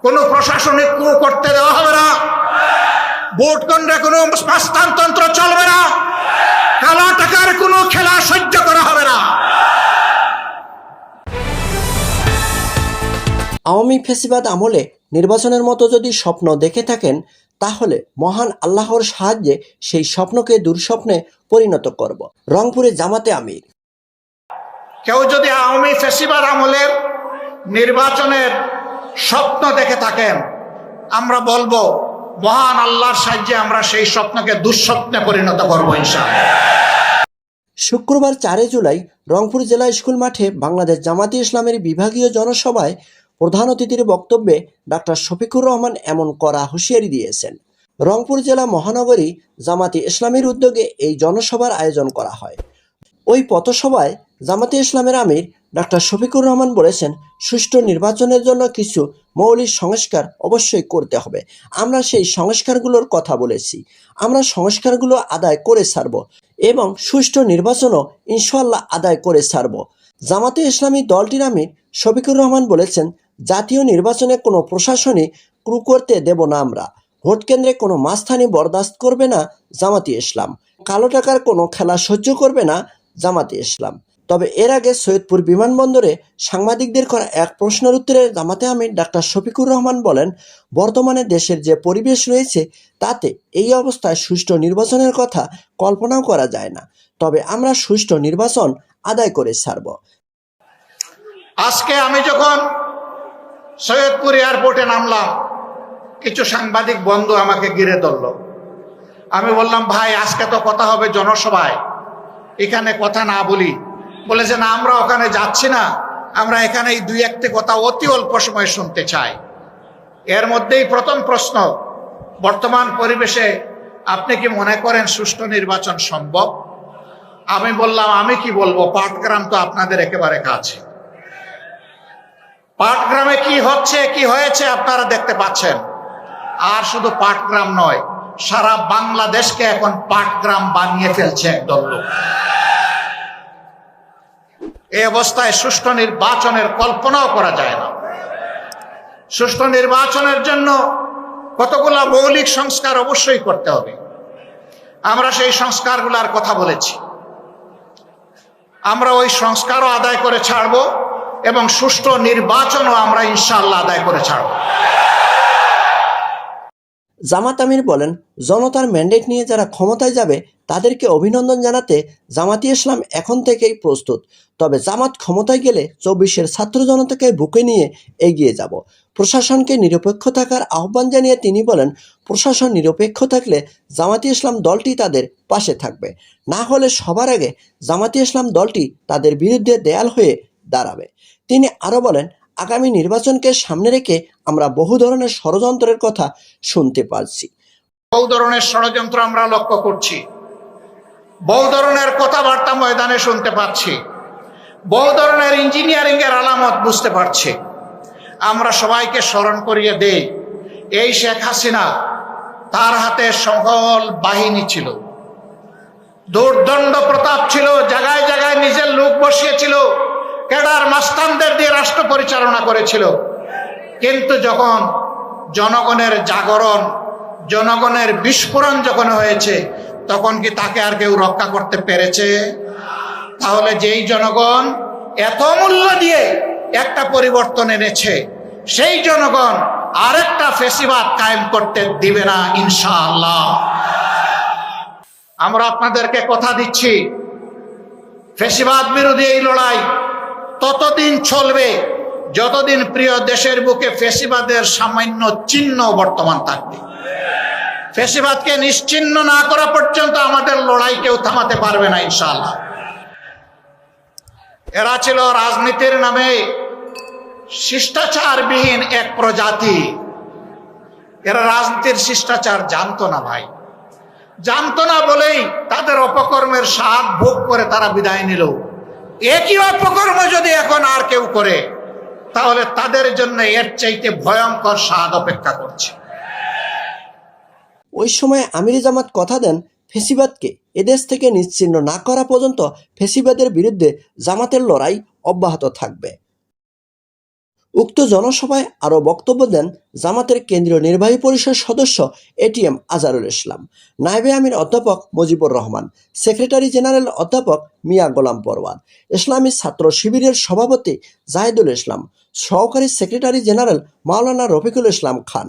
কোনো প্রশাসনিক ক্রু করতে দেওয়া হবে না, ভোট কেন্দ্রে কোনো হস্তান্তর চলবে না, কালো টাকার কোনো খেলা সহ্য করা হবে না। আওয়ামী ফ্যাসিবাদ আমলে নির্বাচনের মতো যদি স্বপ্ন দেখে থাকেন, তাহলে মহান আল্লাহর সাহায্যে সেই স্বপ্নকে দুঃস্বপ্নে পরিণত করব। রংপুরে জামাতে আমির। কেউ যদি আওয়ামী ফ্যাসিবাদ আমলের নির্বাচনের স্বপ্ন দেখে থাকেন, আমরা বলবো মহান আল্লাহর সাহায্যে আমরা সেই স্বপ্নকে দুঃস্বপ্নে পরিণত করবো ইনশাআল্লাহ। শুক্রবার 4 জুলাই রংপুর জেলা স্কুল মাঠে বাংলাদেশ জামাতে ইসলামের বিভাগীয় জনসভায় প্রধান অতিথির বক্তব্যে ডাক্তার শফিকুর রহমান এমন কড়া হুঁশিয়ারি দিয়েছেন। রংপুর জেলা মহানগরী জামাতে ইসলামের উদ্যোগে এই জনসভার আয়োজন করা হয়। ওই পথসভায় জামাতে ইসলামের আমির ডাক্তার শফিকুর রহমান বলেছেন, সুষ্ঠু নির্বাচনের জন্য কিছু মৌলিক সংস্কার অবশ্যই করতে হবে। আমরা সেই সংস্কারগুলোর কথা বলেছি। আমরা সংস্কারগুলো আদায় করে ছাড়ব এবং সুষ্ঠু নির্বাচনও ইনশাআল্লাহ আদায় করে ছাড়ব। জামাতে ইসলামী দলটির আমির শফিকুর রহমান বলেছেন, জাতীয় নির্বাচনে কোনো প্রশাসনিক ক্রু করতে দেব না আমরা। ভোট কেন্দ্রে কোনো মাস্তানি বরদাস্ত করবে না জামাতে ইসলাম। কালো টাকার কোনো খেলা সহ্য করবে না জামাতে ইসলাম। তবে এর আগে সৈয়দপুর বিমানবন্দরে সাংবাদিকদের করা এক প্রশ্নের উত্তরে জামাতে আমির ডাক্তার শফিকুর রহমান বলেন, বর্তমানে দেশের যে পরিবেশ রয়েছে তাতে এই অবস্থায় সুষ্ঠু নির্বাচনের কথা কল্পনাও করা যায় না। তবে আমরা সুষ্ঠু নির্বাচন আদায় করে ছাড়ব। আজকে আমি যখন সৈয়দপুর এয়ারপোর্টে নামলাম, কিছু সাংবাদিক বন্ধু আমাকে ঘিরে ধরল। আমি বললাম, ভাই আজকে তো কথা হবে জনসভায়, এখানে কথা না বলি। বলেছে না, আমরা ওখানে যাচ্ছি না, আমরা এখানে এই 2-1টি কথা অতি অল্প সময় শুনতে চাই। এর মধ্যেই প্রথম প্রশ্ন, বর্তমান পরিবেশে আপনি কি মনে করেন সুষ্ঠু নির্বাচন সম্ভব? আমি বললাম, আমি কি বলবো, পাটগ্রাম তো আপনাদের একেবারে কাছে। পাটগ্রামে কি হচ্ছে কি হয়েছে আপনারা দেখতে পাচ্ছেন। আর শুধু পাটগ্রাম নয়, সারা বাংলাদেশকে এখন পাটগ্রাম বানিয়ে ফেলছে একদল লোক। এই অবস্থায় সুষ্ঠু নির্বাচনের কল্পনাও করা যায় না। সুষ্ঠু নির্বাচনের জন্য কতগুলো মৌলিক সংস্কার অবশ্যই করতে হবে। আমরা সেই সংস্কারগুলোর কথা বলেছি। আমরা ওই সংস্কারও আদায় করে ছাড়বো এবং সুষ্ঠু নির্বাচনও আমরা ইনশাআল্লাহ আদায় করে ছাড়ব। জামাত আমির বলেন, জনতার ম্যান্ডেট নিয়ে যারা ক্ষমতায় যাবে তাদেরকে অভিনন্দন জানাতে জামাতে ইসলাম এখন থেকেই প্রস্তুত। তবে জামাত ক্ষমতায় গেলে 24-এর ছাত্র জনতাকে বুকে নিয়ে এগিয়ে যাব। প্রশাসনকে নিরপেক্ষ থাকার আহ্বান জানিয়ে তিনি বলেন, প্রশাসন নিরপেক্ষ থাকলে জামাতে ইসলাম দলটি তাদের পাশে থাকবে, না হলে সবার আগে জামাতে ইসলাম দলটি তাদের বিরুদ্ধে দেয়াল হয়ে দাঁড়াবে। তিনি আরও বলেন, আগামী নির্বাচনকে সামনে রেখে আমরা বহু ধরনের ষড়যন্ত্রের কথা শুনতে পাচ্ছি। বহু ধরনের ষড়যন্ত্র আমরা লক্ষ্য করছি, বহু ধরনের কথাবার্তা ময়দানে শুনতে পাচ্ছি, বহু ধরনের ইঞ্জিনিয়ারিং এর আলামত বুঝতে পারছি। আমরা সবাইকে স্মরণ করিয়ে দেই, এই শেখ হাসিনা, তার হাতে সকল বাহিনী ছিল, দুর্দণ্ড প্রতাপ ছিল, জায়গায় জায়গায় নিজের লোক বসিয়েছিল, ক্যাডার মাস্তানদের দিয়ে রাষ্ট্র পরিচালনা করেছিল। কিন্তু যখন জনগণের জাগরণ, জনগণের বিস্ফোরণ যখন হয়েছে, তখন কি তাকে আর কেউ রক্ষা করতে পেরেছে? তাহলে যেই জনগণ এত মূল্য দিয়ে একটা পরিবর্তন এনেছে, সেই জনগণ আরেকটা ফ্যাসিবাদ কায়েম করতে দিবে না ইনশাআল্লাহ। আমরা আপনাদেরকে কথা দিচ্ছি, ফ্যাসিবাদ বিরোধী এই লড়াই ততদিন চলবে যতদিন প্রিয় দেশের বুকে ফ্যাসিবাদের সামান্য চিহ্ন বর্তমান থাকবে। ফ্যাসিবাদকে নিশ্চিহ্ন না করা পর্যন্ত আমাদের লড়াই কেউ থামাতে পারবে না ইনশাআল্লাহ। এরা ছিল রাজনীতির নামে শিষ্টাচারবিহীন এক প্রজাতি। এরা রাজনীতির শিষ্টাচার জানতো না ভাই, জানতো না বলেই তাদের অপকর্মের স্বাদ ভোগ করে তারা বিদায় নিল। একই অপকর্ম যদি এখন আর কেউ করে, তাহলে তাদের জন্য এর চাইতে ভয়ঙ্কর স্বাদ অপেক্ষা করছে। ওই সময় আমির জামাত কথা দেন, ফ্যাসিবাদকে এদেশ থেকে নিশ্চিহ্ন না করা পর্যন্ত ফ্যাসিবাদের বিরুদ্ধে জামাতের লড়াই অব্যাহত থাকবে। উক্ত জনসভায় আরও বক্তব্য দেন জামাতের কেন্দ্রীয় নির্বাহী পরিষদ সদস্য এটিএম আজহারুল ইসলাম, নায়েবে আমির অধ্যাপক মুজিবুর রহমান, সেক্রেটারি জেনারেল অধ্যাপক মিয়া গোলাম পরওয়ার, ইসলামী ছাত্র শিবিরের সভাপতি জাহিদুল ইসলাম, সহকারী সেক্রেটারি জেনারেল মাওলানা রফিকুল ইসলাম খান।